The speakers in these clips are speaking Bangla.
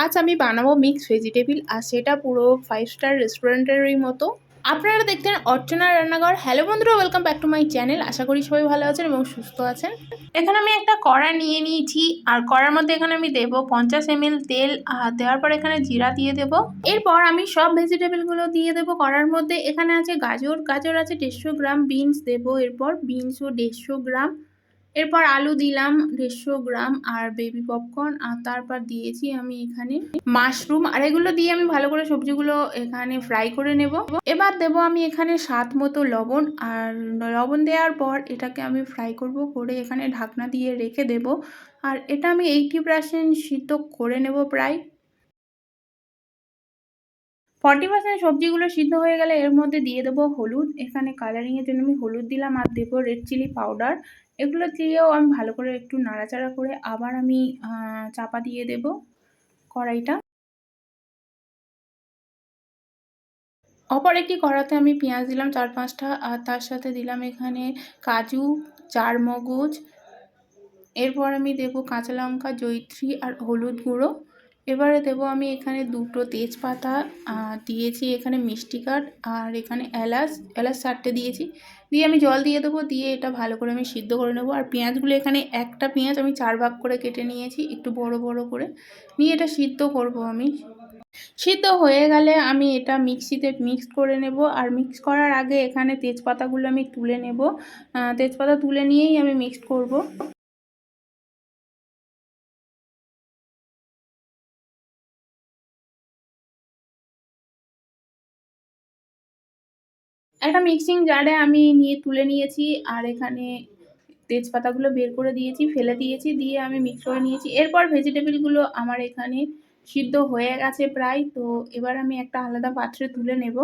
আজ আমি বানাবো মিক্স ভেজিটেবিল, আর সেটা পুরো 5 স্টার রেস্টুরেন্টেরই মতো। আপনারা দেখছেন অর্চনা রান্নাঘর। হ্যালো বন্ধুরা, welcome back to my channel. আশা করি সবাই ভালো আছেন এবং সুস্থ আছেন। এখানে আমি একটা কড়া নিয়ে নিয়েছি, আর কড়ার মধ্যে এখানে আমি দেবো 50 ml তেল। আর দেওয়ার পর এখানে জিরা দিয়ে দেবো। এরপর আমি সব ভেজিটেবিলগুলো দিয়ে দেবো কড়ার মধ্যে। এখানে আছে গাজর আছে 150 গ্রাম, বিনস দেবো, এরপর বিনসও 150 গ্রাম। এরপর আলু দিলাম 150 গ্রাম, আর বেবি পপকর্ন, আর তারপর দিয়েছি আমি এখানে মাশরুম। আর এগুলো দিয়ে আমি ভালো করে সবজিগুলো এখানে ফ্রাই করে নেব। এবার দেবো আমি এখানে স্বাদ মতো লবণ, আর লবণ দেওয়ার পর এটাকে আমি ফ্রাই করব, করে এখানে ঢাকনা দিয়ে রেখে দেব। আর এটা আমি 80% সিদ্ধ করে নেব প্রায়। 40% সবজিগুলো সিদ্ধ হয়ে গেলে এর মধ্যে দিয়ে দেবো হলুদ। এখানে কালারিংয়ের জন্য আমি হলুদ দিলাম, আর দেবো রেড চিলি পাউডার। এগুলো দিয়েও আমি ভালো করে একটু নাড়াচাড়া করে আবার আমি চাপা দিয়ে দেব কড়াইটা। অপর একটি কড়াতে আমি পেঁয়াজ দিলাম 4-5টা, আর তার সাথে দিলাম এখানে কাজু, চারমগজ। এরপর আমি দেবো কাঁচা লঙ্কা, জয়িত্রী, আর হলুদ গুঁড়ো। এবারে দেবো আমি এখানে 2টো তেজপাতা, দিয়েছি এখানে মিষ্টি কাঠ, আর এখানে এলাচ 4টে দিয়েছি। দিয়ে আমি জল দিয়ে দেবো, দিয়ে এটা ভালো করে আমি সিদ্ধ করে নেবো। আর পেঁয়াজগুলো এখানে একটা পেঁয়াজ আমি 4 ভাগ করে কেটে নিয়েছি, একটু বড় বড় করে নিয়ে এটা সিদ্ধ করব আমি। সিদ্ধ হয়ে গেলে আমি এটা মিক্সিতে মিক্স করে নেব। আর মিক্স করার আগে এখানে তেজপাতাগুলো আমি তুলে নেব। তেজপাতা তুলে নিয়েই আমি মিক্স করব। একটা মিক্সিং জারে আমি তুলে নিয়েছি, আর এখানে তেজপাতাগুলো বের করে দিয়েছি, ফেলে দিয়েছি, দিয়ে আমি মিক্স করে নিয়েছি। এরপর ভেজিটেবিলগুলো আমার এখানে সিদ্ধ হয়ে গেছে প্রায়। তো এবার আমি একটা আলাদা পাত্রে তুলে নেব।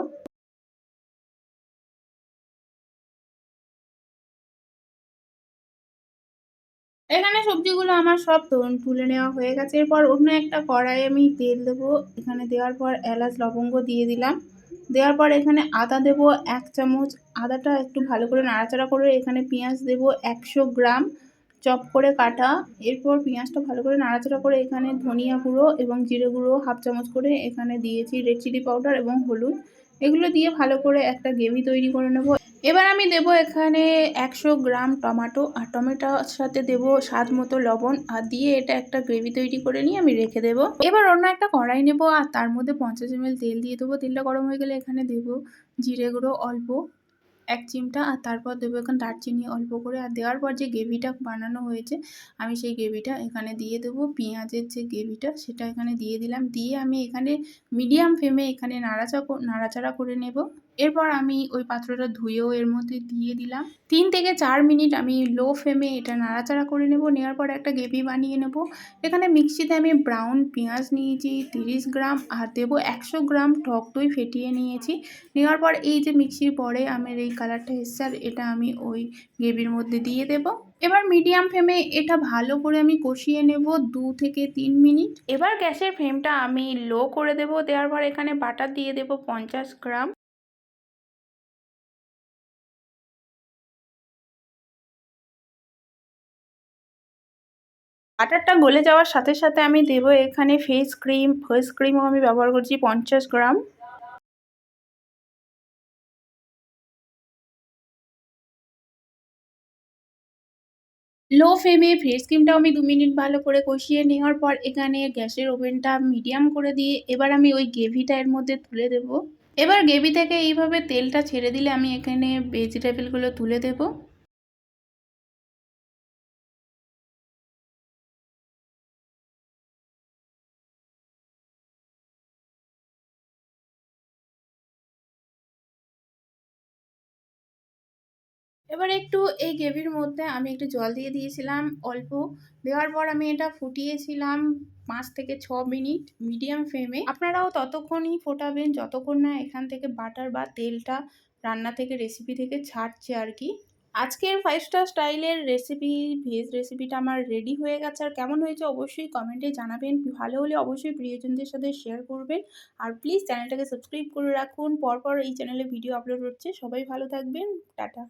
এখানে সবজিগুলো আমার সব তুলে নেওয়া হয়ে গেছে। এরপর অন্য একটা কড়াইয়ে আমি তেল দেবো। এখানে দেওয়ার পর এলাচ লবঙ্গ দিয়ে দিলাম। দেওয়ার পর এখানে আদা দেবো 1 চামচ। আদাটা একটু ভালো করে নাড়াচাড়া করে এখানে পেঁয়াজ দেবো 100 গ্রাম চপ করে কাটা। এরপর পেঁয়াজটা ভালো করে নাড়াচাড়া করে এখানে ধনিয়া গুঁড়ো এবং জিরে গুঁড়ো 1/2 চামচ করে এখানে দিয়েছি, রেড চিলি পাউডার এবং হলুদ। এগুলো দিয়ে ভালো করে একটা গ্রেভি তৈরি করে নেব। এবার আমি দেব এখানে 100 গ্রাম টমেটো, আর টমেটোর সাথে দেব স্বাদ মতো লবণ, আর দিয়ে এটা একটা গ্রেভি তৈরি করে নিয়ে আমি রেখে দেব। এবার অন্য একটা কড়াই নেব, আর তার মধ্যে 50 ml তেল দিয়ে দেবো। তেলটা গরম হয়ে গেলে এখানে দেব জিরে গুঁড়ো অল্প 1 চিমটা, আর তারপর দেবো এখানে দারচিনি অল্প করে। আর দেওয়ার পর যে গ্রেভিটা বানানো হয়েছে আমি সেই গ্রেভিটা এখানে দিয়ে দেবো। পেঁয়াজের যে গ্রেভিটা সেটা এখানে দিয়ে দিলাম, দিয়ে আমি এখানে মিডিয়াম ফ্লেমে এখানে নাড়াচাড়া করে নেব। এরপর আমি ওই পাত্রটা ধুয়েও এর মধ্যে দিয়ে দিলাম। 3 থেকে 4 মিনিট আমি লো ফ্লেমে এটা নাড়াচাড়া করে নেব। নেওয়ার পর একটা গ্রেভি বানিয়ে নেব। এখানে মিক্সিতে আমি ব্রাউন পেঁয়াজ নিয়েছি 30 গ্রাম, আর দেবো 100 গ্রাম টক দই ফেটিয়ে নিয়েছি। নেওয়ার পর এই যে মিক্সির পরে আমার এই কালারটা এসছে, আর এটা আমি ওই গ্রেভির মধ্যে দিয়ে দেব। এবার মিডিয়াম ফ্লেমে এটা ভালো করে আমি কষিয়ে নেব 2 থেকে 3 মিনিট। এবার গ্যাসের ফ্লেমটা আমি লো করে দেব। দেওয়ার পর এখানে বাটার দিয়ে দেব 50 গ্রাম। বাটারটা গলে যাওয়ার সাথে সাথে আমি দেব এখানে ফেস ক্রিমও আমি ব্যবহার করছি 50 গ্রাম। লো ফ্লেমে ফেস ক্রিমটাও আমি 2 মিনিট ভালো করে কষিয়ে নেওয়ার পর এখানে গ্যাসের ওভেনটা মিডিয়াম করে দিয়ে এবার আমি ওই গ্রেভিটা এর মধ্যে তুলে দেব। এবার গ্রেভি থেকে এইভাবে তেলটা ছেড়ে দিলে আমি এখানে ভেজিটেবলগুলো তুলে দেব। এবার একটু এই গ্রেভির মধ্যে আমি একটু জল দিয়ে দিয়েছিলাম অল্প। দেওয়ার পর আমি এটা ফুটিয়েছিলাম 5 থেকে 6 মিনিট মিডিয়াম ফ্লেমে। আপনারাও ততক্ষণই ফোটাবেন যতক্ষণ না এখান থেকে বাটার বা তেলটা রান্না থেকে রেসিপি থেকে ছাড়ছে আর কি। আজকের 5 স্টার স্টাইলের ভেজ রেসিপিটা আমার রেডি হয়ে গেছে। আর কেমন হয়েছে অবশ্যই কমেন্টে জানাবেন। ভালো হলে অবশ্যই প্রিয়জনদের সাথে শেয়ার করবেন। আর প্লিজ চ্যানেলটাকে সাবস্ক্রাইব করে রাখুন। পরপর এই চ্যানেলে ভিডিও আপলোড হচ্ছে। সবাই ভালো থাকবেন। টাটা।